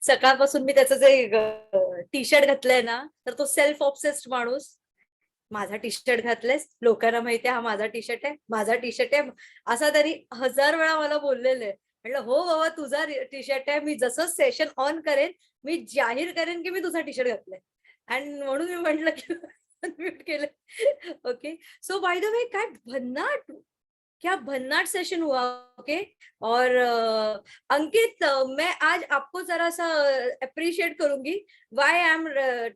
सकाळपासून मी त्याचं जे T shirt घातलंय ना, तर तो सेल्फ ऑब्सेस्ड माणूस, माझा टी शर्ट घातलेस, लोकांना माहितीये हा माझा टी शर्ट आहे, माझा टी शर्ट आहे, असा त्यांनी 1000 वेळा मला बोललेलं आहे. म्हटलं हो बाबा तुझा टी शर्ट आहे, मी जसं सेशन ऑन करेन मी जाहीर करेन की मी तुझा टी शर्ट घातलाय. आणि म्हणून मी म्हटलं की म्यूट केलं. Okay. So by the way काय भन्नाट, क्या भन्नाट सेशन हुआ. ओके. और अंकित, मैं आज आपको जरा सा अप्रिशिएट करूंगी. Why I am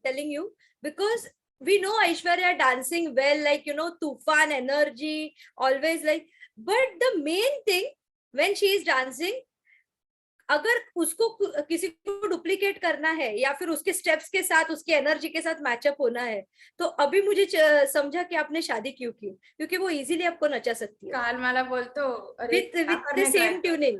telling you, because we know Aishwarya dancing well, like tufan energy, always like, but the main thing when she is dancing, अगर उसको किसी को डुप्लीकेट करना है या फिर उसके स्टेप्स के साथ उसकी एनर्जी के साथ मैचअप होना है, तो अभी मुझे समझा कि आपने शादी क्यों की, क्योंकि वो इजीली आपको नचा सकती है काल मला बोलतो अरे विथ क्या विथ द करने का है सेम ट्यूनिंग.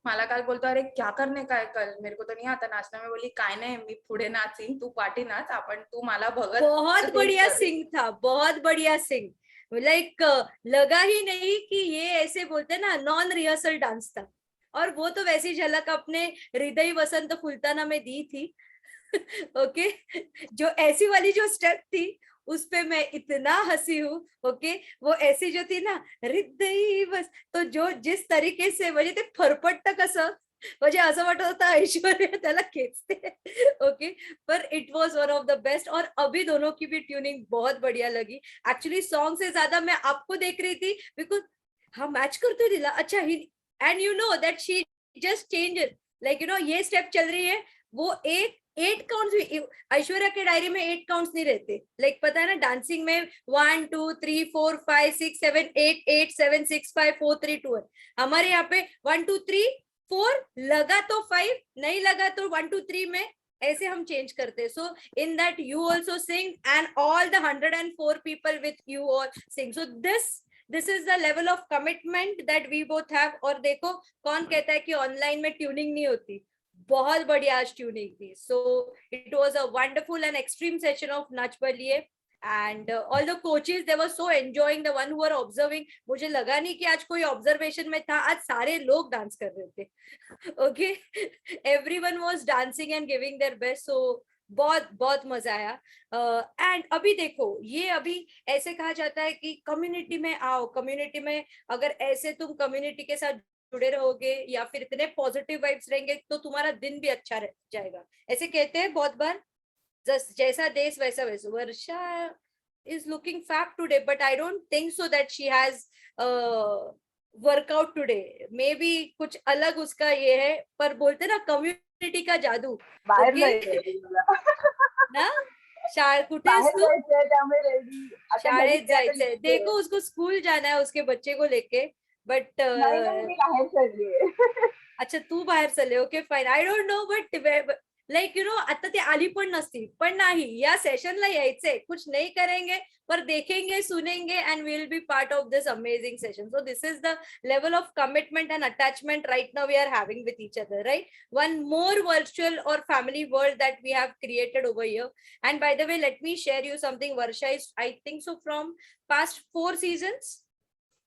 मला काल बोलतो अरे क्या करने का है कल, मेरे को तो नहीं आता नाचना. मैं बोली काय नाही, मी पुढे नाचीन, तू पाठी नाच, आपण तू मला बघत बहुत हेच बढ़िया कर. सिंग था, बहुत बढ़िया सिंग. लाइक लगा ही नहीं कि ये ऐसे बोलते ना नॉन रिहर्सल डांस था. और वो तो वैसी झलक अपने हृदय वसंत फुलताना में दी थी. ओके. जो ऐसी वाली जो स्टेप थी उस पे मैं इतना हंसी हूँ. ओके. वो ऐसी जो थी ना हृदय बस, तो जो जिस तरीके से म्हणजे ते फरफटतं कसं, म्हणजे असं वाटत होतं ऐश्वर्या त्याला खेचते. ओके. पर it was one of the best. और अभी दोनों की भी ट्यूनिंग बहुत बढ़िया लगी. एक्चुअली सॉन्ग से ज्यादा मैं आपको देख रही थी बिकॉज हाँ मैच करते दिला. अच्छा ही, and you know that she just change, like ये स्टेप चल रही है, वो एक 8 काउंट्स भी ऐश्वर्या के डायरी में 8 काउंट्स नहीं रहते. लाइक पता है ना डांसिंग में 1 2 3 4 5 6 7 8 8 7 6 5 4 3 2 1. हमारे यहाँ पे 1 2 3 4 लगा तो 5, नहीं लगा तो 1 2 3 में ऐसे हम चेंज करते. So in that you also sing and all the 104 people with you all sing. So this is the level of commitment that we both have. और देखो कौन कहता है कि ऑनलाइन में ट्यूनिंग नहीं होती, बहुत बढ़िया आज ट्यूनिंग थी. So it was a wonderful and extreme session of Nach Baliye. And all the coaches they were so enjoying, the one who are observing. मुझे लगा नहीं कि आज कोई ऑब्जर्वेशन में था, आज सारे लोग डांस कर रहे थे. Okay. Everyone was dancing and giving their best. So बहुत बहुत मजा आया. एंड अभी देखो ये अभी ऐसे कहा जाता है कि कम्युनिटी में आओ, कम्युनिटी में अगर ऐसे तुम कम्युनिटी के साथ जुड़े रहोगे या फिर इतने पॉजिटिव वाइब्स रहेंगे तो तुम्हारा दिन भी अच्छा रह जाएगा. ऐसे कहते हैं बहुत बार, जैसा देश वैसा वेश. वर्षा is looking fab today, but I don't think so that she has workout today. Maybe कुछ अलग उसका ये है, पर बोलते ना कम्युनिटी का जादू. बाहेर ओके जायचंय मला. ना. कुठे बाहेर आहेस तू? जायचंय त्यामुळे रेडी. आता घरी शाळेत ते आता जायचंय. निघते. देखो उसको स्कूल जाना है उसके बच्चे को लेके. बट नाही नाही मी बाहेर चाललीये. अच्छा तू बाहेर चालले. Okay fine. I don't know but like आता ती आली पण नसती, पण नाही या सेशनला यायचंय. कुछ नहीं करेंगे पर देखेंगे सुनेंगे and we will be part of this amazing session. So this is the level of commitment and attachment right now we are having with each other, right? One more virtual or family world that we have created over here. And by the way, let me share you something. Varsha is, I think so, from past 4 seasons,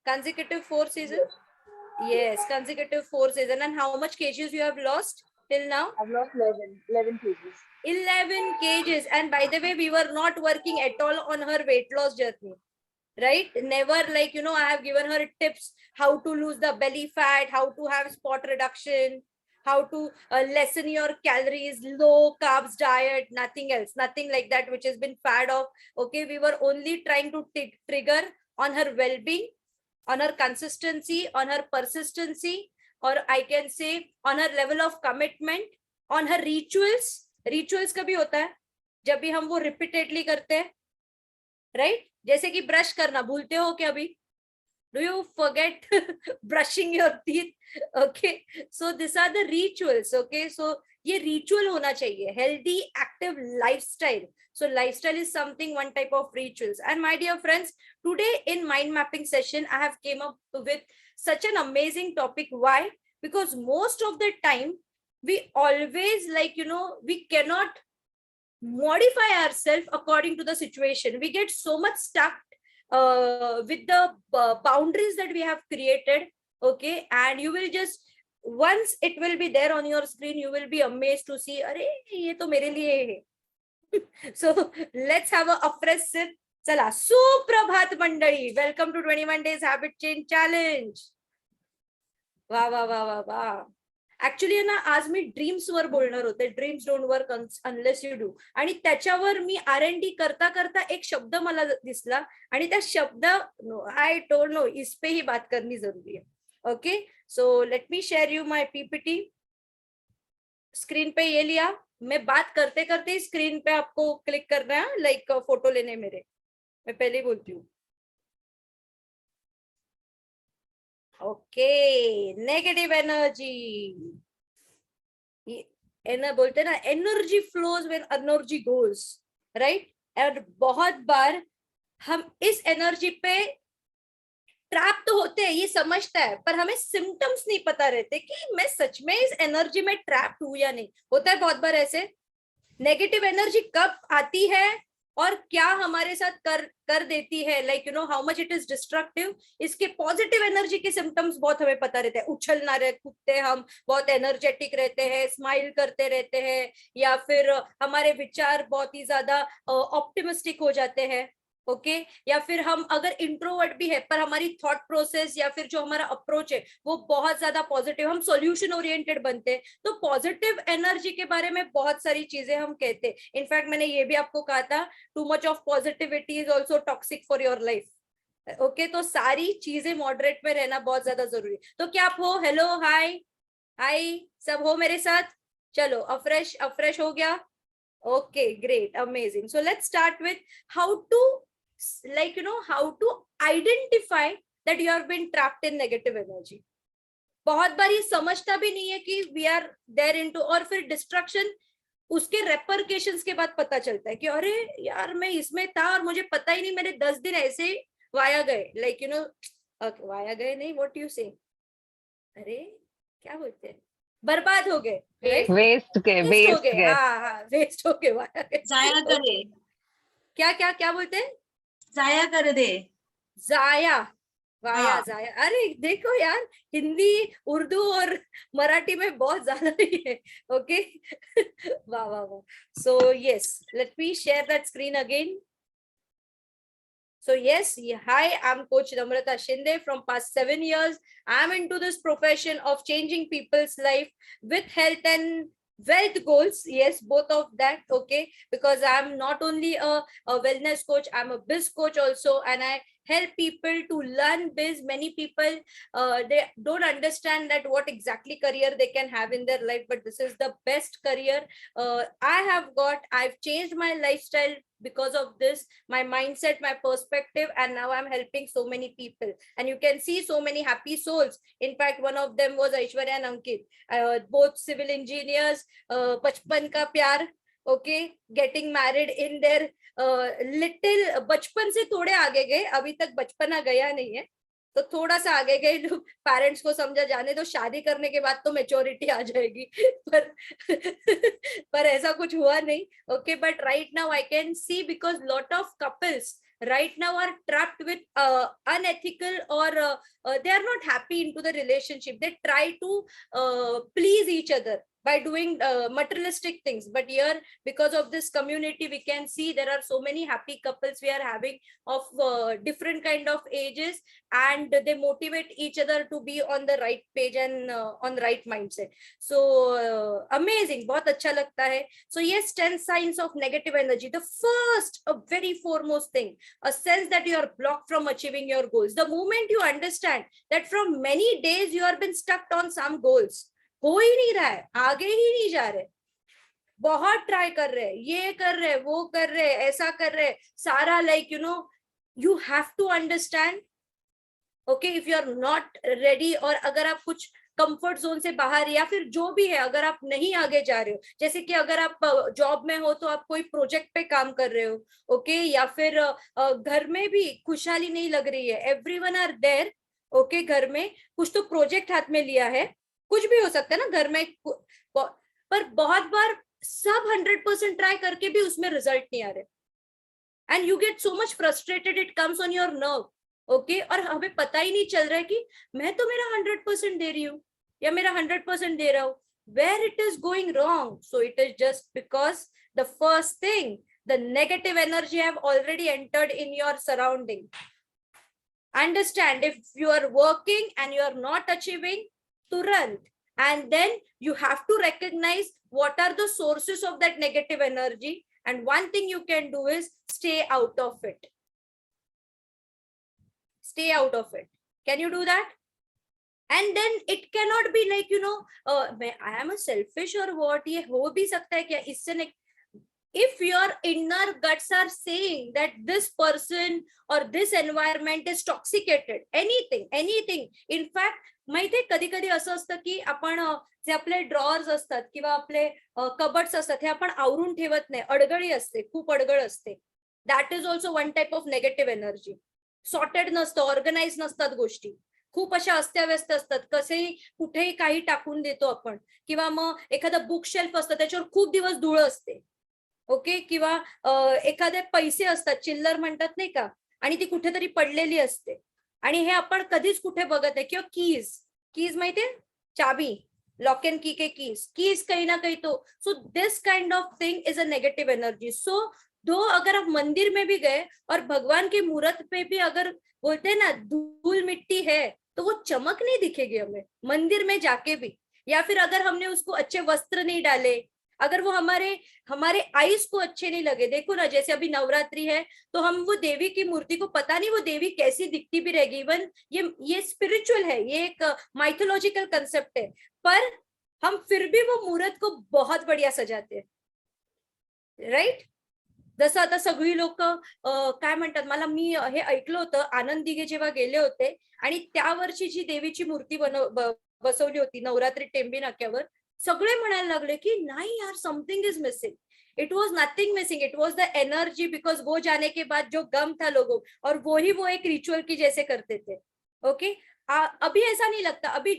consecutive 4 seasons. Yes, consecutive 4 seasons. And how much kgs you have lost till now? I've lost 11 kgs. 11 kgs. And by the way, we were not working at all on her weight loss journey, right? Never, like I have given her tips how to lose the belly fat, how to have spot reduction, how to lessen your calories, low carbs diet, nothing else, nothing like that which has been fad of. Okay, we were only trying to trigger on her well-being, on her consistency, on her persistency, or I can say on her level of commitment, on her rituals. Rituals कभी होता है जब भी हम वो repeatedly करते हैं, right? जैसे कि ब्रश करना भूलते हो क्या अभी? Do you forget brushing your teeth? Okay, so these are the rituals. Okay, so ये ritual होना चाहिए, healthy active lifestyle. So lifestyle is something, one type of rituals. And my dear friends, today in mind mapping session I have came up with such an amazing topic. Why? Because most of the time we always, like we cannot modify ourselves according to the situation. We get so much stuck with the boundaries that we have created. Okay, and you will just once it will be there on your screen, you will be amazed to see, अरे ये तो मेरे लिए है. So let's have a afresh sip. चला, सुप्रभात मंडळी, welcome to 21 days habit change challenge. वा वा वा वा वा. ऍक्च्युली ना आज मी ड्रीम्स वर बोलणार होते. Dreams don't work unless you do. आणि त्याच्यावर मी R&D करता करता एक शब्द मला दिसला आणि त्या शब्द आय डोंट नो, इस पे ही बात करनी जरूरी है. Okay, so let me share you my PPT. Screen पे ये लिया. मैं बात करते करते स्क्रीन पे आपको क्लिक करना है, लाइक फोटो लेने मेरे. मैं पहले ही बोलती हूँ. Okay, negative energy. बोलते ना, energy flows when energy goes, right. और बहुत बार हम इस एनर्जी पे ट्रैप तो होते हैं, ये समझता है, पर हमें सिम्टम्स नहीं पता रहते कि मैं सच में इस एनर्जी में ट्रैप हूं या नहीं. होता है बहुत बार ऐसे. नेगेटिव एनर्जी कब आती है और क्या हमारे साथ कर देती है, like you know how much it is destructive. इसके पॉजिटिव एनर्जी के सिम्टम्स बहुत हमें पता रहते हैं. उछलना रहे, कूदते हम, बहुत एनर्जेटिक रहते हैं, स्माइल करते रहते हैं, या फिर हमारे विचार बहुत ही ज्यादा ऑप्टिमिस्टिक हो जाते हैं. ओके, या फिर हम अगर इंट्रोवर्ट भी है पर हमारी थॉट प्रोसेस या फिर जो हमारा अप्रोच है वो बहुत ज्यादा पॉजिटिव, हम सॉल्यूशन ओरिएंटेड बनते हैं. तो पॉजिटिव एनर्जी के बारे में बहुत सारी चीजें हम कहते हैं. इनफैक्ट मैंने ये भी आपको कहा था, too much of positivity is also toxic for your life. Okay, तो सारी चीजें मॉडरेट में रहना बहुत ज्यादा जरूरी है. तो क्या आप हो? हेलो, हाय हाय, सब हो मेरे साथ? चलो, अफ्रेश हो गया. Okay, great, amazing. So let's start with how to, like you know, how to identify that you have been trapped in negative energy. बहुत बार ये समझता भी नहीं है कि we are there into, और फिर डिस्ट्रक्शन, उसके रेपरकेशंस के बाद पता चलता है कि अरे यार मैं इसमें था और मुझे पता ही नहीं, मेरे 10 दिन ऐसे ही वाया गए. लाइक यू नो, वाया गए नहीं, व्हाट यू से, अरे क्या बोलते हैं, बर्बाद हो गए, वेस्ट हो गए. हाँ, वेस्ट हो गए, वाया गए, जाया करे. क्या क्या क्या बोलते हैं? जाया कर दे. जाया, वाया, हाँ. जाया. अरे देखो यार, हिंदी, उर्दू और मराठी में बहुत ज्यादा ही है. ओके, वाह वाह वाह. So yes, let me share that screen again. So yes, hi, I'm Coach Namrata Shinde. From past 7 years, I'm into this profession of changing people's life with health and wealth goals. Yes, both of that. Okay, because I'm not only a wellness coach, I'm a biz coach also, and I help people to learn biz. Many people they don't understand that what exactly career they can have in their life, but this is the best career I've changed my lifestyle because of this, my mindset, my perspective, and now I'm helping so many people. And you can see so many happy souls. In fact, one of them was Aishwarya and Ankit, both civil engineers, bachpan ka pyar. Okay, getting married in their little, बचपन से थोड़े आगे गए, अभी तक बचपना गया नहीं है, तो थोड़ा सा आगे गए. पेरेंट्स को समझा जाने दो, शादी करने के बाद तो मेच्योरिटी आ जाएगी, पर ऐसा कुछ हुआ नहीं. Okay, but right now I can see, because lot of couples right now are trapped with unethical or they are not happy into the relationship. They try to please each other by doing materialistic things, but here because of this community we can see there are so many happy couples we are having of different kind of ages, and they motivate each other to be on the right page and on the right mindset. So amazing, बहुत अच्छा लगता है. So yes, 10 signs of negative energy. The first, a very foremost thing, a sense that you are blocked from achieving your goals. The moment you understand that from many days you have been stuck on some goals, हो ही नहीं रहा है, आगे ही नहीं जा रहे, बहुत try कर रहे, ये कर रहे, वो कर रहे, ऐसा कर रहे, सारा, like you know, you have to understand. Okay, if you are not ready, और अगर आप कुछ कंफर्ट जोन से बाहर, या फिर जो भी है, अगर आप नहीं आगे जा रहे हो, जैसे कि अगर आप जॉब में हो तो आप कोई प्रोजेक्ट पे काम कर रहे हो, ओके, या फिर घर में भी खुशहाली नहीं लग रही है, एवरीवन आर देयर, ओके, घर में कुछ तो प्रोजेक्ट हाथ में लिया है, कुछ भी हो सकता है ना घर में, पर बहुत बार सब 100% ट्राई करके भी उसमें रिजल्ट नहीं आ रहे, and you get so much frustrated, it comes on your nerve. Okay, और हमें पता ही नहीं चल रहा है कि मैं तो मेरा 100% दे रही हूँ, या मेरा 100% दे रहा हूँ, where it is going wrong? So it is just because the first thing, the negative energy have already entered in your surrounding. Understand, if you are working and you are not achieving, turant, and then you have to recognize what are the sources of that negative energy, and one thing you can do is stay out of it. Stay out of it. Can you do that? And then it cannot be like, I am a selfish or what, ye ho bhi sakta hai kya isse ne. If your inner guts are saying that this person or this environment is toxicated, anything, in fact, माहितीये कधी कधी असं असतं की आपण जे आपले drawers असतात किंवा आपले कबर्ड्स असतात हे आपण आवरून ठेवत नाही, अडगळी असते, खूप अडगळ असते. That is also one type of negative energy. Sorted नसतं, ऑर्गनाइज नसतात गोष्टी, खूप अशा अस्ताव्यस्त असतात, कसेही कुठेही काही टाकून देतो आपण. किंवा मग एखादा बुक शेल्फ असतं त्याच्यावर खूप दिवस धूळ असते, ओके, किंवा एखादे पैसे असतात, चिल्लर म्हणतात नाही का, आणि ती कुठेतरी पडलेली असते आणि हे आपण कधीच कुठे बघत नाही. किंवा कीज माहितीये, चाबी, लॉक एंड की के कीज कहीं ना कहीं. तो so this kind of thing is a negative energy. So दो अगर आप मंदिर में भी गए और भगवान के मूर्त पे भी अगर बोलते हैं ना धूल मिट्टी है, तो वो चमक नहीं दिखेगी हमें मंदिर में जाके भी. या फिर अगर हमने उसको अच्छे वस्त्र नहीं डाले, अगर वो हमारे आईज को अच्छे नहीं लगे. देखो ना, जैसे अभी नवरात्रि है तो हम वो देवी की मूर्ति को, पता नहीं वो देवी कैसी दिखती भी रहेगी. इवन ये स्पिरिचुअल है, ये एक माइथोलॉजिकल कंसेप्ट है, पर हम फिर भी वो मूर्त को बहुत बढ़िया सजाते हैं, राइट. जसं आता सगळी लोक काय म्हणतात, मला मी हे ऐकलं होतं, आनंद दिघे जेव्हा गेले होते आणि त्या वर्षी जी देवीची मूर्ती बसवली होती नवरात्री टेंबी नाक्यावर, सगळे म्हणायला लागले की नाही यार, something is missing. It was nothing missing, it was the energy, because वो जाने के बाद जो गम था लोगों, और वो एक रिचुअल की जैसे करते थे. ओके, अभी ऐसा नहीं लगता. अभी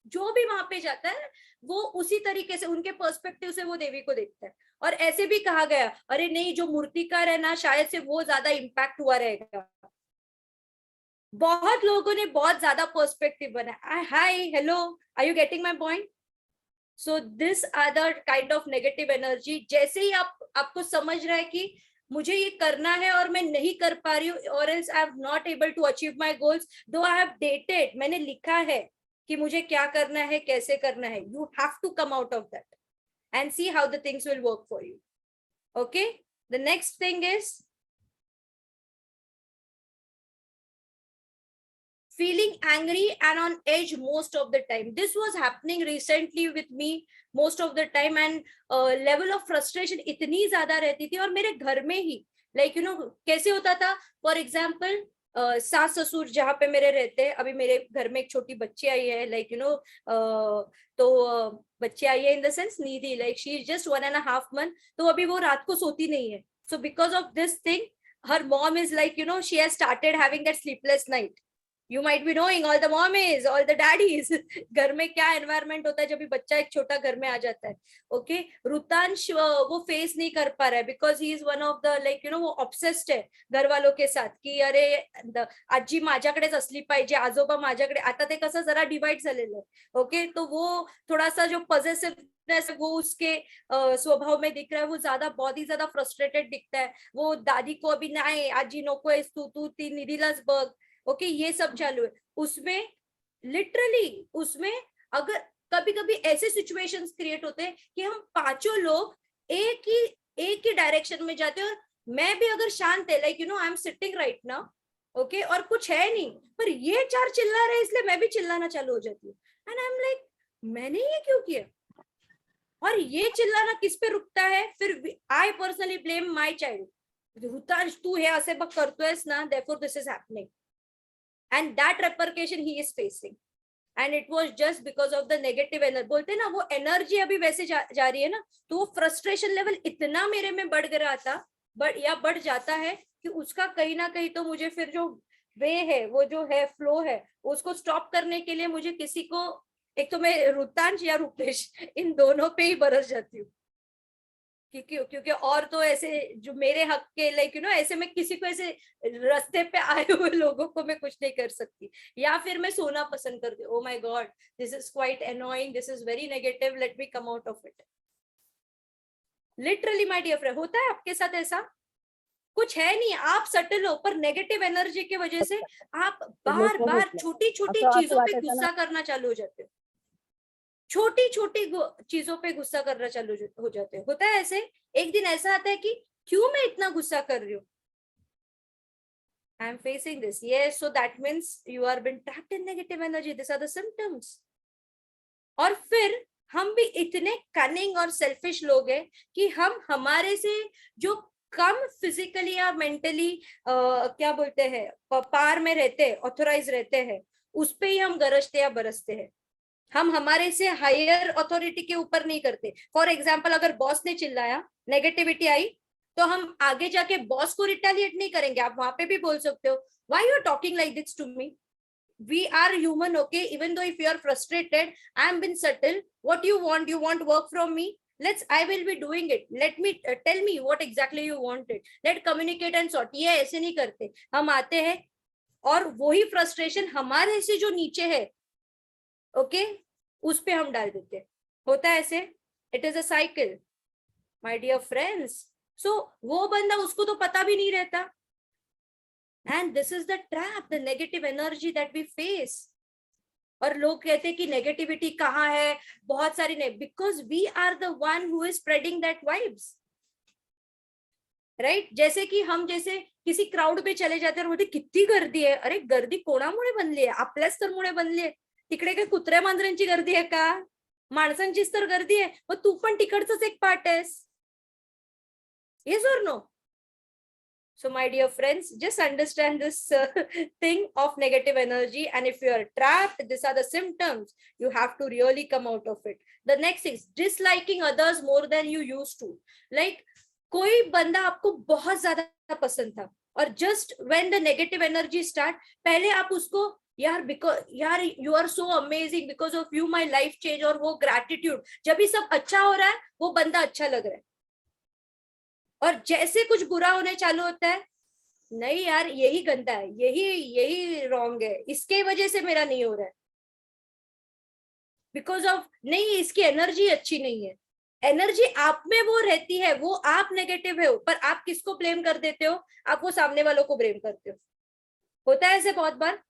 जो भी वहां पे जाता है वो उसी तरीके से, उनके पर्सपेक्टिव से वो देवी को देखता है. और ऐसे भी कहा गया, अरे नहीं, जो मूर्तिकार है ना, शायद से वो ज्यादा इम्पैक्ट हुआ रहेगा. बहुत लोगों ने बहुत ज्यादा पर्सपेक्टिव बनाया. Hi, hello, are you getting my point? So this are the kind of negative energy. जैसे ही आपको समझ रहा है कि मुझे ये करना है और मैं नहीं कर पा रही हूँ, और else I am not able to achieve my goals, though I have dated, मैंने लिखा है कि मुझे क्या करना है, कैसे करना है, you have to come out of that and see how the things will work for you. Okay, the next thing is feeling angry and on edge most of the time. This was happening recently with me most of the time, and level of frustration इतनी ज्यादा रहती थी. और मेरे घर में ही like कैसे होता था, for example, सास ससुर जहाँ पे मेरे रहते हैं, अभी मेरे घर में एक छोटी बच्ची आई है, लाइक तो बच्ची आई है in the sense Nidhi, like she is just 1.5 months. तो अभी वो रात को सोती नहीं है. So because of this thing her mom is like, she has started having that sleepless night. You might be knowing all the mommies, all the daddies, घर में क्या एनवायरमेंट होता है जब भी बच्चा एक छोटा घर में आ जाता है. ओके, रुतांश वो फेस नहीं कर पा रहा है because he is one of the like वो ऑब्सेस्ड है घर वालों के साथ की अरे आजी माझ्याकडेच असली पाहिजे, आजोबा माझ्याकडे. आता ते कसं जरा डिवाइड झालेलं आहे. ओके, तो वो थोड़ा सा जो पॉजिटिवनेस वो उसके स्वभाव में दिख रहा है, वो ज्यादा बहुत ही ज्यादा फ्रस्ट्रेटेड दिखता है. वो दादी को अभी नाही, आजी नको आहेस तू ती निधीलाच बघ. ओके, ये सब चालू है. उसमें लिटरली उसमें अगर कभी कभी ऐसे सिचुएशंस क्रिएट होते हैं कि हम पांचों लोग एक ही डायरेक्शन में जाते हैं, और मैं भी अगर शांत है, like I am sitting right now, okay, और कुछ है नहीं, पर ये चार चिल्ला रहे इसलिए मैं भी चिल्लाना चालू हो जाती हूँ. एंड आई एम लाइक, मैंने ये क्यों किया? और ये चिल्लाना किस पे रुकता है? फिर I personally blame my child. Rutansh तू हे असे बघ करतोयस ना, therefore this is happening. And that repercussion he is facing, and it was just because of the negative energy. बोलते ना वो एनर्जी अभी वैसे जा रही है ना, तो वो फ्रस्ट्रेशन लेवल इतना मेरे में बढ़ गया था, बढ़ जाता है कि उसका कहीं ना कहीं तो मुझे फिर जो वे है, वो जो है फ्लो है, उसको स्टॉप करने के लिए मुझे किसी को, एक तो मैं रुतांश या रुपेश, इन दोनों पे ही बरस जाती हूँ. क्योंकि क्योंकि और तो ऐसे जो मेरे हक के लाइक ऐसे मैं किसी को ऐसे रास्ते पे आए हुए लोगों को मैं कुछ नहीं कर सकती, या फिर मैं सोना पसंद करती हूँ। Oh my God, this is quite annoying, this is very negative, let me come out of it. Literally my dear friend, होता है आपके साथ ऐसा? कुछ है नहीं, आप सटल हो, पर नेगेटिव एनर्जी की वजह से आप बार बार छोटी छोटी असं चीजों पे वाटायचं ना गुस्सा करना चालू हो जाते हो, छोटी छोटी चीजों पे गुस्सा करना चालू हो जाते हो। होता है ऐसे? एक दिन ऐसा आता है कि क्यों मैं इतना गुस्सा कर रही हूँ? I am facing this, yes, so that means you are been trapped in negative energy, this are the symptoms. और फिर हम भी इतने कनिंग और सेल्फिश लोग हैं कि हम हमारे से जो कम फिजिकली या मेंटली क्या बोलते हैं पार में रहते हैं, ऑथोराइज रहते हैं, उस पे ही हम गरजते या बरसते हैं। हम हमारे से हायर अथॉरिटी के ऊपर नहीं करते। फॉर एग्जाम्पल, अगर बॉस ने चिल्लाया, नेगेटिविटी आई, तो हम आगे जाके बॉस को रिटेलिएट नहीं करेंगे। आप वहां पे भी बोल सकते हो, why you are talking like this to me? We are human, okay? Even though if you are frustrated, I am been subtle. What you want work from me? I will be doing it. Let me tell me what exactly you wanted. Let communicate and sort. ये ऐसे नहीं करते। हम आते हैं और वही frustration हमारे से जो नीचे है, ओके, उस पे हम डाल देते हैं। होता है ऐसे? It is a cycle my dear friends. So वो बंदा, उसको तो पता भी नहीं रहता। And this is the trap, the negative energy that we face. और लोग कहते हैं कि नेगेटिविटी कहाँ है, बहुत सारी नहीं, because we are the one who is spreading that vibes, right? जैसे कि हम जैसे किसी क्राउड पे चले जाते हैं और बोलते किती गर्दी आहे, अरे गर्दी कोणामुळे बनली आहे? आपल्याच तर मुळे बनली आहे। तिकडे काही कुत्र्या मांजरांची गर्दी आहे का? माणसांचीच तर गर्दी आहे, मग तू पण तिकडचंच एक पार्ट आहेस। येस और no? So my dear friends, just understand this thing of negative energy, and if you are trapped, these are the symptoms. You have to really come out of it. The next is disliking others more than you used to. Like कोई बंदा आपको बहुत ज्यादा पसंद था, और just when the negative energy start, पहले आप उसको यार you are so amazing, because of you my life change, और वो gratitude, जब भी सब अच्छा हो रहा है वो बंदा अच्छा लग रहा है, और जैसे कुछ बुरा होने चालू होता है, नहीं यार यही गंदा है, यही रॉन्ग है, इसके वजह से मेरा नहीं हो रहा है, बिकॉज ऑफ नहीं, इसकी एनर्जी अच्छी नहीं है। एनर्जी आप में वो रहती है, वो आप नेगेटिव हो, पर आप किसको ब्लेम कर देते हो? आप वो सामने वालों को ब्लेम करते हो। होता है ऐसे बहुत बार।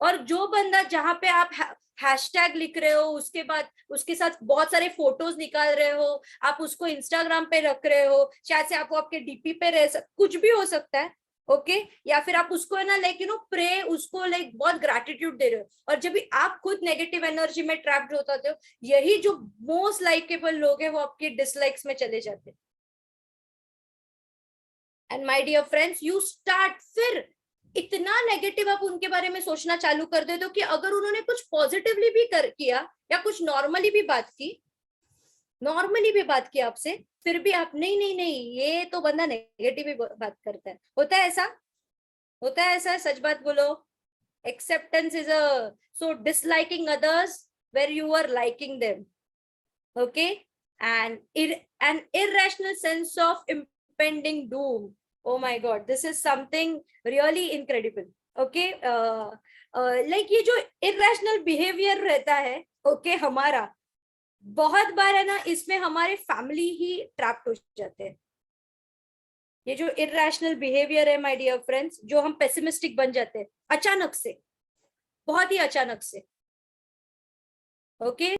और जो बंदा, जहां पे आप हैशटैग लिख रहे हो, उसके बाद उसके साथ बहुत सारे फोटोज निकाल रहे हो, आप उसको इंस्टाग्राम पे रख रहे हो, शायद से आपको आपके डीपी पे कुछ भी हो सकता है, ओके? या फिर आप उसको है ना लाइक प्रे, उसको लाइक बहुत ग्रैटिट्यूड दे रहे हो, और जब भी आप खुद नेगेटिव एनर्जी में ट्रैप्ड होते हो, यही जो मोस्ट लाइकेबल लोग हैं वो आपके डिसलाइक्स में चले जाते हैं। And my dear friends, you start, फिर इतना नेगेटिव आप उनके बारे में सोचना चालू कर देते हो कि अगर उन्होंने कुछ पॉजिटिवली भी किया, या कुछ नॉर्मली भी बात की आपसे, फिर भी आप नहीं नहीं नहीं, ये तो बंदा नेगेटिव ही बात करता है। होता है ऐसा? होता है ऐसा? सच बात बोलो। Acceptance is so disliking others where you are liking them, okay? And an irrational sense of impending doom. Oh my God, this is something really incredible. Okay, like ये जो irrational behavior रहता है, okay, हमारा बहुत बार है ना, इसमें हमारे फैमिली ही ट्रैप्ड हो जाते हैं। ये जो irrational behavior है, my dear friends, जो हम pessimistic बन जाते हैं अचानक से, बहुत ही अचानक से, okay?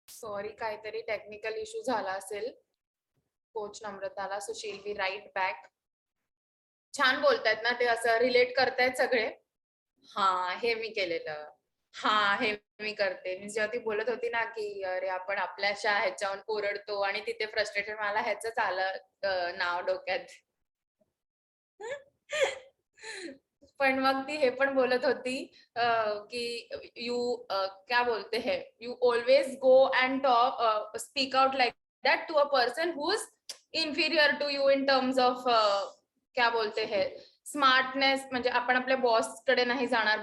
सॉरी, काहीतरी टेक्निकल इश्यू झाला असेल coach नम्रताला, so she'll be right back. छान बोलतायत ना ते, असं रिलेट करतायत सगळे. हा, हे मी केलेलं, हा हे मी करते. मी जेव्हा ती बोलत होती ना की अरे आपण आपल्याच्या ह्याच्यावर ओरडतो, आणि तिथे फ्रस्ट्रेटेड, मला ह्याच आलं नाव डोक्यात. पण मग ती हे पण बोलत होती की यू क्या बोलते हैं, you always go and talk speak out like that to a person who is inferior to you in terms of क्या बोलते हैं स्मार्टनेस. म्हणजे आपण आपल्या बॉस कडे नाही जाणार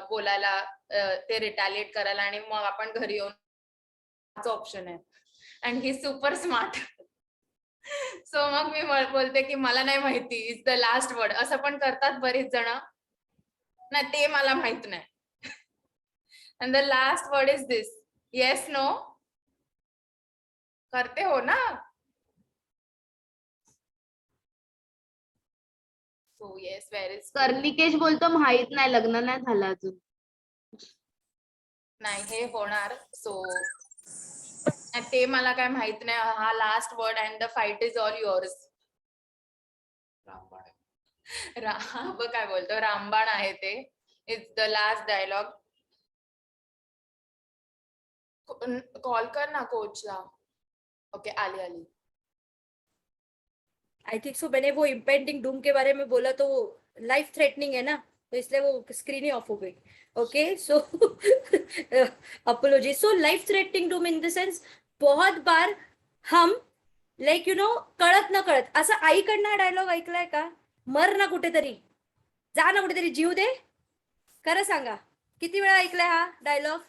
बोलायला, ते रिटॅलिएट करायला, आणि मग आपण घरी येऊन ऑप्शन आहे. अँड ही सुपर स्मार्ट. सो मग मी बोलते की मला नाही माहिती, इज द लास्ट वर्ड. असं पण करतात बरीच जण. नाही, ते मला माहित नाही. And the last word is this, yes no. करते हो ना. So yes, where is. Karnikesh बोलतो माहित नाही, लग्न नाही झालं अजून. नाही, हे होणार. सो ते मला काय माहित नाही. हा last word and the fight is all yours. बघ काय बोलतो, रामबाण आहे ते. It's the last dialogue. Call कर ना कोचला. ओके, आली. आई थिंक सो मैंने वो इम्पेंडिंग डूम के बारे में बोला तो वो लाइफ थ्रेटनिंग है ना, तो इसलिए वो स्क्रीन ही ऑफ हो गई. Okay, so apology. So life threatening Doom in the sense, बहुत बार हम लाईक यू नो कळत न कळत असं आईकडनं डायलॉग ऐकलाय का, मर ना कुठेतरी, जा ना कुठेतरी, जीव दे. खरं सांगा, किती वेळा ऐकलाय हा डायलॉग?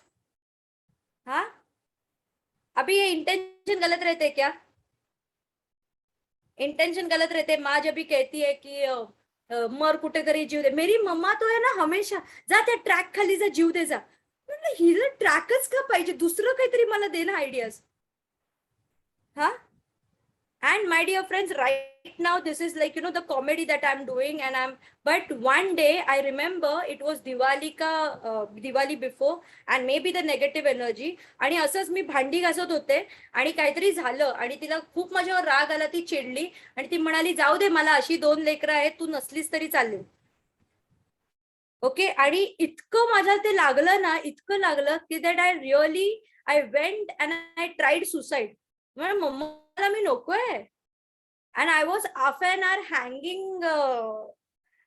हाँ, अभी ये इंटेंशन गलत रहते क्या? इंटेंशन गलत रहते. माँ जब भी कहती है की मर कुठेतरी, जीव दे. मेरी मम्मा तो आहे ना हमेशा, जा त्या ट्रॅक खाली जा, जीव दे जा. म्हटलं हिला ट्रॅकच का पाहिजे, दुसरं काहीतरी मला दे ना आयडियाज. हा. And my dear friends, right now this is like you know the comedy that I'm doing, but one day I remember it was Diwali before, and maybe the negative energy. आणि असंच मी भांडी घासत होते आणि काहीतरी झालं आणि तिला खूप माझ्यावर राग आला. ती चिडली आणि ती म्हणाली, जाऊ दे, मला अशी 2 लेकरं आहेत, तू नसलीस तरी चालेल. ओके, आणि इतकं माझ्या ते लागलं ना, इतकं लागलं की that I went and I tried suicide. म्हणजे मम्माला मी नकोय. And I was half an hour hanging.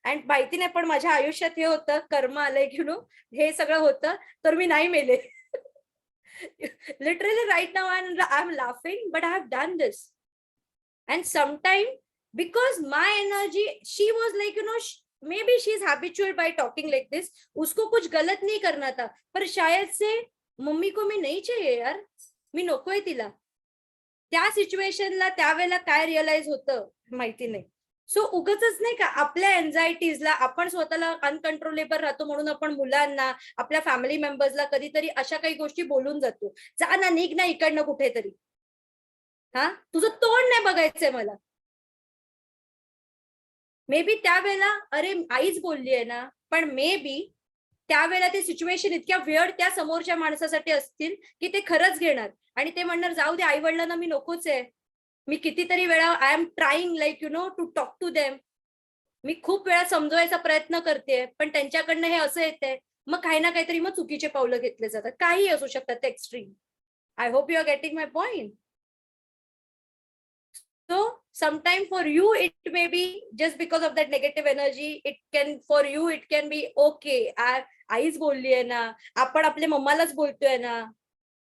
And माहिती नाही, पण माझ्या आयुष्यात हे होतं, कर्म आलंय की नो, हे सगळं होतं, तर मी नाही मेले. Literally right now I am laughing, but I have done this. And sometime because my energy, she was like you know, maybe she is habitual by talking like this. उसको कुछ गलत नहीं करना था, पर शायद से मम्मी को मी नहीं चाहिए यार, मी नकोय तिला. त्या सिच्युएशनला त्यावेळेला काय रिअलाइज होतं माहिती नाही. सो उगाचच नाही का आपल्या एन्झायटीजला आपण स्वतःला अनकंट्रोलेबल राहतो, म्हणून आपण मुलांना, आपल्या फॅमिली मेंबर्सला कधीतरी अशा काही गोष्टी बोलून जातो, जा ना, निघ ना इकडनं कुठेतरी. हा, तुझं तोंड नाही बघायचंय मला. मे बी त्यावेळेला अरे आईच बोलली आहे ना, पण मे बी त्यावेळेला ते सिच्युएशन इतक्या वेळ त्या समोरच्या माणसासाठी असतील की ते खरंच घेणार आणि ते म्हणणार, जाऊ दे, आई वडिलांना मी नकोच आहे. मी कितीतरी वेळा I am trying like you know to talk to them. मी खूप वेळा समजवायचा प्रयत्न करते, पण त्यांच्याकडनं हे असं येतंय. मग काही ना काहीतरी मग चुकीचे पावलं घेतले जातात. काही असू शकतात ते extreme. I hope you are getting my point. So sometime for you it may be just because of that negative energy. For you it can be okay. आईच बोलली आहे ना, आपण आपल्या मम्मालाच बोलतोय ना,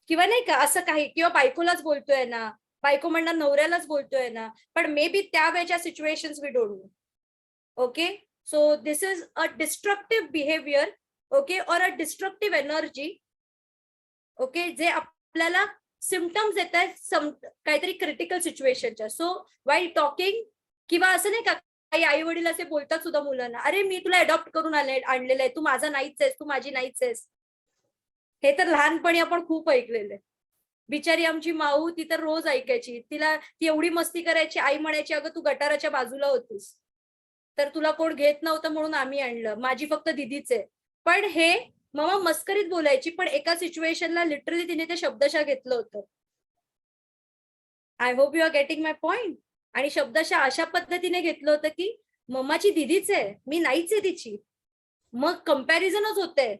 किंवा नाही का असं काही, किंवा बायकोलाच बोलतोय ना, बायको म्हणणार नवऱ्यालाच बोलतोय ना, पण मे बी त्यावेळेच्या situations we don't know. Okay, so this is a destructive behaviour. Okay, और अ डिस्ट्रक्टिव्ह एनर्जी. ओके, जे आपल्याला सिम्पटम्स येत आहेत काहीतरी क्रिटिकल सिच्युएशनच्या. सो वाईल टॉकिंग, किंवा असं नाही का काही आई वडील असे बोलतात सुद्धा मुलांना, अरे मी तुला अडॉप्ट करून आणलेलं आहे, तू माझा नाहीच आहेस, तू माझी नाहीच आहेस. हे तर लहानपणी आपण खूप ऐकलेलं आहे. बिचारी आमची माऊ, ती तर रोज ऐकायची. ती एवढी मस्ती करायची, आई म्हणायची, अगं तू गटाराच्या बाजूला होतीस, तर तुला कोण घेत नव्हतं म्हणून आम्ही आणलं, माझी फक्त दिदीच आहे. पण हे मम्मा मस्करीत बोलायची, पण एका सिच्युएशनला लिटरली तिने ते शब्दशः घेतलं होतं. I hope you are getting my point. आणि शब्दशः अशा पद्धतीने घेतलं होतं की मम्माची दिदीच आहे, मी नाहीच आहे तिची. मग कम्पॅरिझनच होते.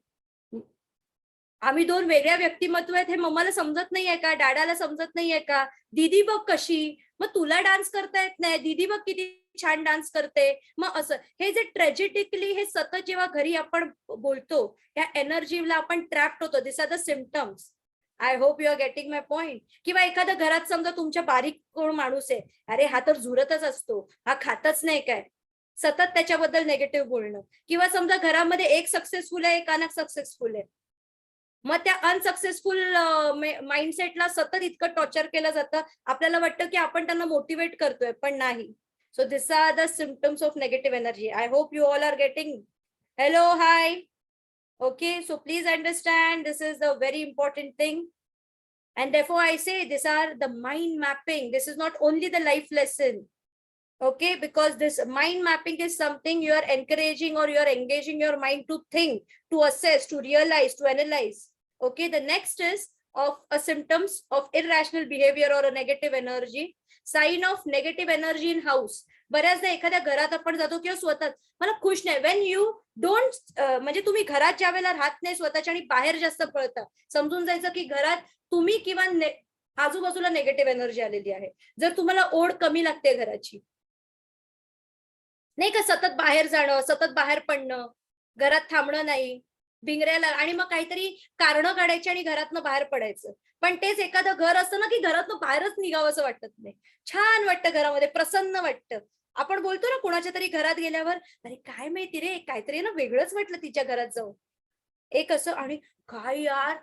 आम्ही 2 वेगळ्या व्यक्तिमत्व आहेत, हे मम्माला समजत नाहीये का, डॅडाला समजत नाहीये का. दीदी बघ कशी, मग तुला डान्स करता येत नाही, दीदी बघ किती छान डान्स करते, मग असं हे जे ट्रेजेटिकली हे सतत जेव्हा घरी आपण बोलतो, या एनर्जीला आपण ट्रॅप्ड होतो. This are the symptoms. I hope you are getting my point. किंवा एखाद्या घरात समजा तुमच्या बारीक कोण माणूस आहे, अरे हा तर झुरतच असतो, हा खातच नाही काय, सतत त्याच्याबद्दल नेगेटिव्ह बोलणं. किंवा समजा घरामध्ये एक सक्सेसफुल आहे, एक अनसक्सेसफुल आहे, मग त्या अनसक्सेसफुल माइंडसेटला सतत इतकं टॉर्चर केलं जातं, आपल्याला वाटतं की आपण त्यांना मोटिवेट करतोय, पण नाही. So this are the symptoms of negative energy. I hope you all are getting. Hello, hi. Okay, so please understand this is a very important thing, and therefore I say these are the mind mapping. This is not only the life lesson, okay, because this mind mapping is something you are encouraging or you are engaging your mind to think, to assess, to realize, to analyze. Okay, the next is of a symptoms of irrational behavior or a negative energy. Sign of negative energy in house. बऱ्याचदा एखाद्या घरात आपण जातो किंवा स्वतः मला खुश नाही, वेन यू डोंट, म्हणजे तुम्ही घरात ज्या वेळेला राहत नाही स्वतःच्या आणि बाहेर जास्त पळता, समजून जायचं की घरात तुम्ही किंवा आजूबाजूला नेगेटिव्ह एनर्जी आलेली आहे. जर तुम्हाला ओढ कमी लागते घराची, नाही का, सतत बाहेर जाणं, सतत बाहेर पडणं, घरात थांबणं नाही, भिंगऱ्याला, आणि मग काहीतरी कारणं काढायची आणि घरातनं बाहेर पडायचं. पण तेच एखादं घर असतं ना की घरातनं बाहेरच निघावं असं वाटत नाही, छान वाटतं घरामध्ये, प्रसन्न वाटतं. आपण बोलतो ना कोणाच्या तरी घरात गेल्यावर, अरे काय माहिती रे, काहीतरी ना वेगळंच वाटलं तिच्या घरात जाऊन, एक असं, आणि काय यार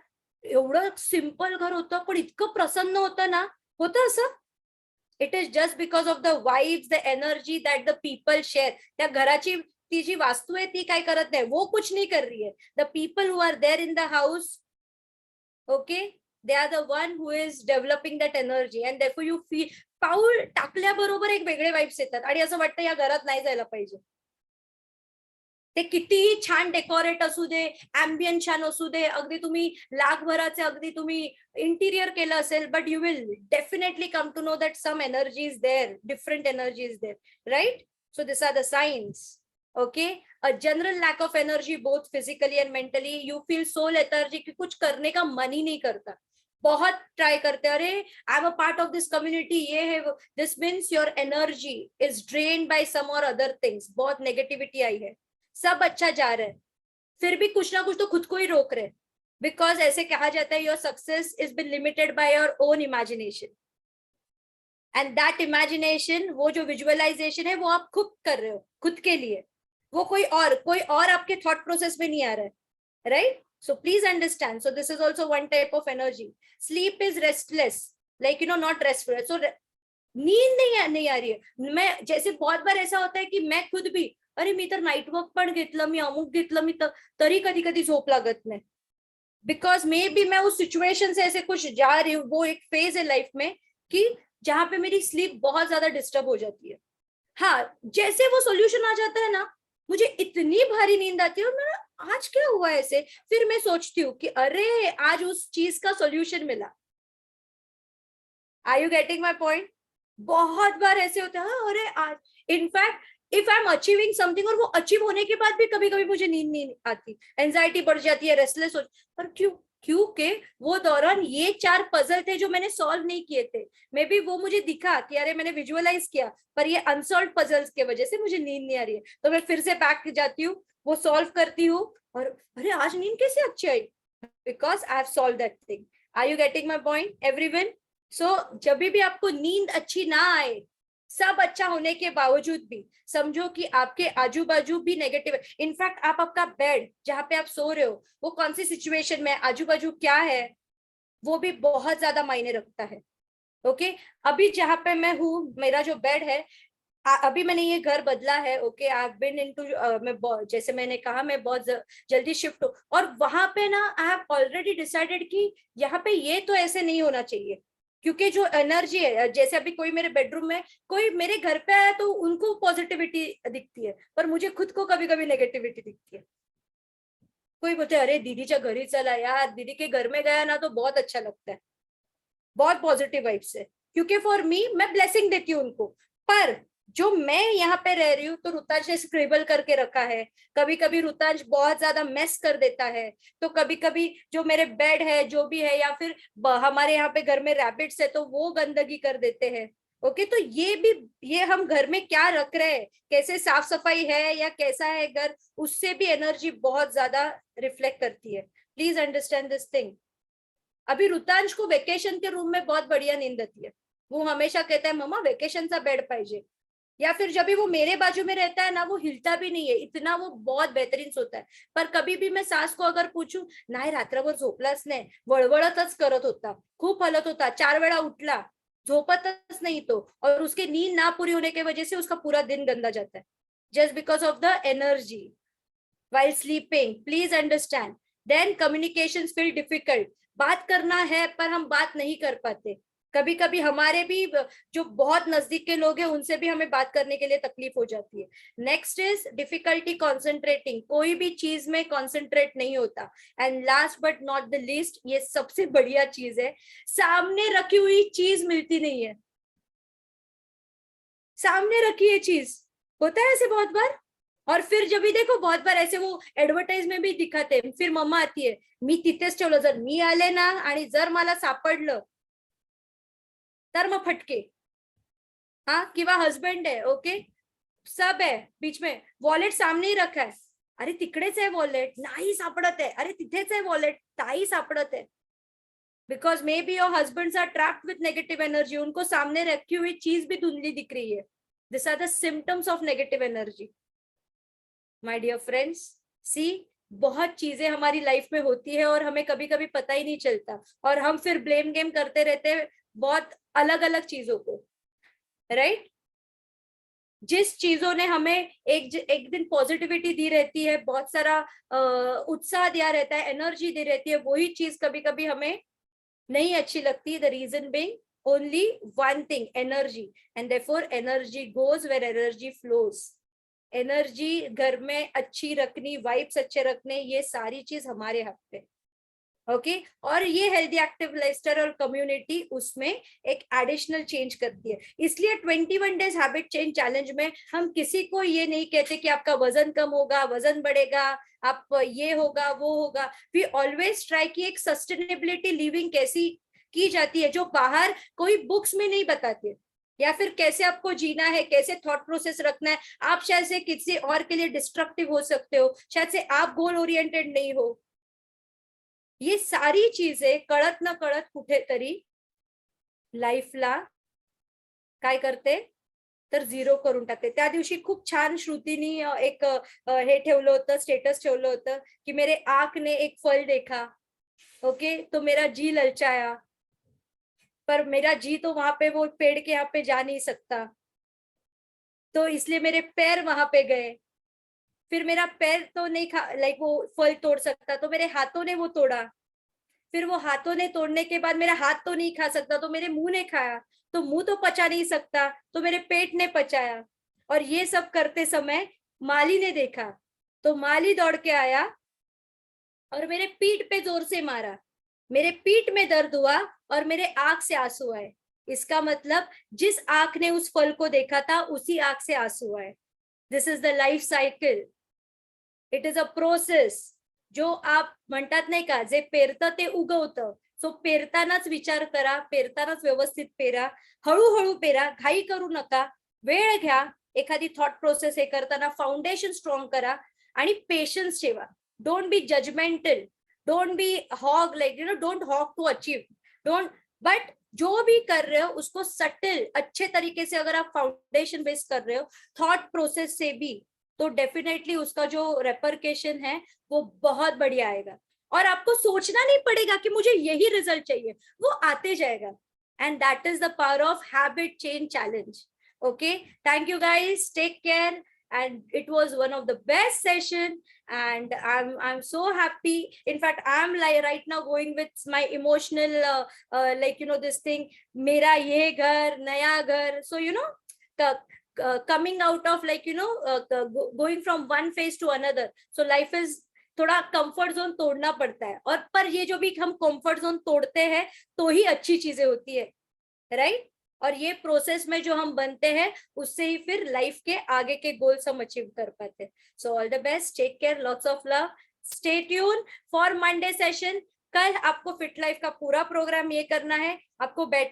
एवढं सिम्पल घर होतं पण इतकं प्रसन्न होतं ना, होतं असं. It is just because of the vibes, the energy that the people share. त्या घराची ती जी वास्तू आहे ती काय करत नाही, वो कुछ नहीं कर रही है. The people who are there in the house, okay, they are the one who is developing that energy, and therefore you feel, पाऊल टाकल्याबरोबर एक वेगळे वाइब्स येतात आणि असं वाटतं या घरात नाही जायला पाहिजे. ते कितीही छान डेकोरेट असू दे, ॲम्बियन छान असू दे, अगदी तुम्ही लाखभराचे अगदी तुम्ही इंटिरियर केलं असेल, but you will definitely come to know that some energy is there, different energy is there, right? So this are the signs. Okay, a general lack of energy both physically and mentally. You feel so lethargy कि कुछ करने का मन ही नहीं करता, बहुत try करते, अरे I am a part of this community, ये है, this means your energy is drained by some or other things. बहुत नेगेटिविटी आई है, सब अच्छा जा रहा है, फिर भी कुछ ना कुछ तो खुद को ही रोक रहे, बिकॉज ऐसे कहा जाता है your success is been limited by your own imagination, and that imagination, वो जो विजुअलाइजेशन है वो आप खुद कर रहे हो खुद के लिए, वो कोई और आपके थॉट प्रोसेस में नहीं आ रहा है, right? So please understand. So this is also one type of energy. Sleep is restless, like not restful. So नींद नहीं आ रही है. मैं जैसे बहुत बार ऐसा होता है कि मैं खुद भी, अरे मी तर नाईट वर्क पण घेतलं, मी अमुक घेतलं, मी तरी कधी कधी झोप लागत नाही, बिकॉज मे बी मैं उस सिचुएशन से ऐसे कुछ जा रही हूँ. वो एक फेज है लाइफ में कि जहां पे मेरी स्लीप बहुत ज्यादा डिस्टर्ब हो जाती है. हाँ, जैसे वो सोल्यूशन आ जाता है ना, मुझे इतनी भारी नींद आती है, और मेरा आज क्या हुआ ऐसे, फिर मैं सोचती हूँ कि अरे आज उस चीज का सॉल्यूशन मिला. Are you getting my point? बहुत बार ऐसे होता है, अरे आज, in fact if I am achieving something और वो अचीव होने के बाद भी कभी कभी मुझे नींद नहीं आती, एंजाइटी बढ़ जाती है, रेस्टलेस हो. पर क्योंकि वो दौरान ये 4 पजल थे जो मैंने सॉल्व नहीं किए थे. मे बी वो मुझे दिखा कि अरे मैंने विजुअलाइज किया, पर ये अनसॉल्व पजल्स की वजह से मुझे नींद नहीं आ रही है. तो मैं फिर से बैक जाती हूँ, वो सॉल्व करती हूँ, और अरे आज नींद कैसे अच्छी आई, because I have solve that thing. Are you getting my point everyone? So जब भी आपको नींद अच्छी ना आए, सब अच्छा होने के बावजूद भी समझो कि आपके आजू बाजू भी नेगेटिव है. इनफैक्ट आप आपका बेड जहाँ पे आप सो रहे हो वो कौन सी सिचुएशन में, आजू बाजू क्या है, वो भी बहुत ज्यादा मायने रखता है. ओके, अभी जहाँ पे मैं हूँ, मेरा जो बेड है, अभी मैंने ये घर बदला है. Okay, I have been into, मैं जैसे मैंने कहा मैं बहुत जल्दी शिफ्ट हूँ, और वहां पे ना आई हैव ऑलरेडी डिसाइडेड कि यहाँ पे ये तो ऐसे नहीं होना चाहिए, क्योंकि जो एनर्जी है, जैसे अभी कोई मेरे बेडरूम में, कोई मेरे घर पे आया तो उनको पॉजिटिविटी दिखती है, पर मुझे खुद को कभी कभी नेगेटिविटी दिखती है. कोई बोलते अरे दीदीच्या घरी चला यार, दीदी के घर में गया ना तो बहुत अच्छा लगता है, बहुत पॉजिटिव वाइब्स है, क्योंकि फॉर मी मैं ब्लेसिंग देती हूँ उनको. पर जो मैं यहाँ पे रह रही हूँ तो रुतांश ने स्क्रिबल करके रखा है, कभी कभी रुतांश बहुत ज्यादा मेस कर देता है, तो कभी कभी जो मेरे बेड है जो भी है, या फिर हमारे यहाँ पे घर में रैबिट्स है तो वो गंदगी कर देते हैं. ओके तो ये हम घर में क्या रख रहे हैं, कैसे साफ सफाई है या कैसा है घर, उससे भी एनर्जी बहुत ज्यादा रिफ्लेक्ट करती है. Please understand this thing. अभी रुतांश को वेकेशन के रूम में बहुत बढ़िया नींद आती है. वो हमेशा कहता है मम्मा वेकेशनचा बेड पाहिजे. या फिर जब भी वो मेरे बाजू में रहता है ना, वो हिलता भी नहीं है, इतना वो बहुत बेहतरीन सोता है. पर कभी भी मैं सास को अगर पूछूं, नाही रात्रभर झोपलाच नाही, वळवळतच करत होता, खूप हलत होता, 4 वेळा उठला, झोपतच नहीं तो, और उसकी नींद ना पूरी होने की वजह से उसका पूरा दिन गंदा जाता है, just because of the energy while sleeping. Please understand. Then communications feel difficult. बात करना है पर हम बात नहीं कर पाते. कभी कभी हमारे भी जो बहुत नजदीक के लोग हैं उनसे भी हमें बात करने के लिए तकलीफ हो जाती है. Next is difficulty concentrating. कोई भी चीज में कॉन्सेंट्रेट नहीं होता. And last but not the least, ये सबसे बढ़िया चीज है, सामने रखी हुई चीज मिलती नहीं है. सामने रखी है चीज, होता है ऐसे बहुत बार. और फिर जब भी देखो बहुत बार ऐसे वो ऍडव्हर्टाइज में भी दिखाते, फिर मम्मा आती है, मी तिथेच ठेवलं, जर मी आले ना आणि जर मला सापडलं तर मग फटके. हाँ, किंवा हस्बैंड है, ओके सब है बीच में, वॉलेट सामने ही रखा है, अरे तिकडेच आहे वॉलेट, नाही सापडत आहे, अरे तिथेच आहे वॉलेट, ताई सापडत है. Because may be your husbands are trapped with negative energy. उनको सामने रखी हुई चीज भी धुंधली दिख रही है. This are the symptoms of negative energy. My dear friends, see बहुत चीजें हमारी लाइफ में होती है और हमें कभी कभी पता ही नहीं चलता, और हम फिर ब्लेम गेम करते रहते हैं बहुत अलग अलग चीजों को, राइट. जिस चीजों ने हमें एक दिन पॉजिटिविटी दी रहती है, बहुत सारा उत्साह दिया रहता है, एनर्जी दी रहती है, वही चीज कभी कभी हमें नहीं अच्छी लगती. The reason being only one thing, energy. And therefore energy goes where energy flows. Energy घर में अच्छी रखनी, वाइब्स अच्छे रखने, ये सारी चीज हमारे हाथ पे. ओके और ये हेल्दी एक्टिव लाइफस्टाइल और कम्युनिटी उसमें एक एडिशनल चेंज करती है. इसलिए 21 डेज हैबिट चेंज चैलेंज में हम किसी को ये नहीं कहते कि आपका वजन कम होगा, वजन बढ़ेगा, आप ये होगा वो होगा. वी ऑलवेज ट्राई कि एक सस्टेनेबिलिटी लिविंग कैसी की जाती है जो बाहर कोई बुक्स में नहीं बताती है, या फिर कैसे आपको जीना है, कैसे थॉट प्रोसेस रखना है. आप शायद से किसी और के लिए डिस्ट्रक्टिव हो सकते हो, शायद से आप गोल ओरिएंटेड नहीं हो. ये सारी चीजें कळत न कळत कुठेतरी लाईफला काय करते तर झिरो करून टाकते. त्या दिवशी खूप छान श्रुतीनी एक हे ठेवलं होतं, स्टेटस ठेवलं होतं की मेरे आंख ने एक फल देखा, ओके तो मेरा जी ललचाया, पर मेरा जी तो वहां पे वो पेड़ के यहाँ पे जा नहीं सकता, तो इसलिए मेरे पैर वहां पे गए. फिर मेरा पैर तो नहीं लाइक वो फल तोड़ सकता, तो मेरे हाथों ने वो तोड़ा. फिर वो हाथों ने तोड़ने के बाद मेरा हाथ तो नहीं खा सकता, तो मेरे मुंह ने खाया, तो मुंह तो पचा नहीं सकता, तो मेरे पेट ने पचाया. और ये सब करते समय माली ने देखा, तो माली दौड़ के आया और मेरे पीठ पे जोर से मारा. मेरे पीठ में दर्द हुआ और मेरे आंख से आंसू आए. इसका मतलब जिस आंख ने उस फल को देखा था उसी आंख से आंसू आए. This is the life cycle. It is a process. जो आप म्हणतात नाही का, जे पेरतं ते उगवतं. सो पेरतानाच विचार करा, पेरतानाच व्यवस्थित पेरा, हळूहळू पेरा, घाई करू नका, वेळ घ्या. एखादी थॉट प्रोसेस हे करताना फाउंडेशन स्ट्रॉंग करा आणि पेशन्स ठेवा. Don't be judgemental, don't be hog, like don't hog to achieve, don't. But जो भी कर रहे हो उसको सटल अच्छे तरीके से अगर आप फाउंडेशन बेस कर रहे हो थॉट प्रोसेस से भी, तो डेफिनेटली उसका जो रेपरकेशन है वो बहुत बढ़िया आएगा. और आपको सोचना नहीं पड़ेगा कि मुझे यही रिजल्ट चाहिए, वो आते जाएगा. And that is the power of habit change challenge. Okay, thank you guys, take care. And it was one of the best session, and I'm so happy. In fact, I'm like right now going with my emotional like this thing, mera ye ghar naya ghar. So coming out of like going from one phase to another. So life is थोड़ा comfort zone तोड़ना पड़ता है, और पर ये जो भी हम कंफर्ट जोन तोड़ते हैं तो ही अच्छी चीजें होती है, राइट. और ये प्रोसेस में जो हम बनते हैं उससे ही फिर लाइफ के आगे के गोल्स हम अचीव कर पाते हैं. So all the best, take care, lots of love, stay tune for Monday session. कल आपको फिट लाइफ का पूरा प्रोग्राम ये करना है, आपको बैठना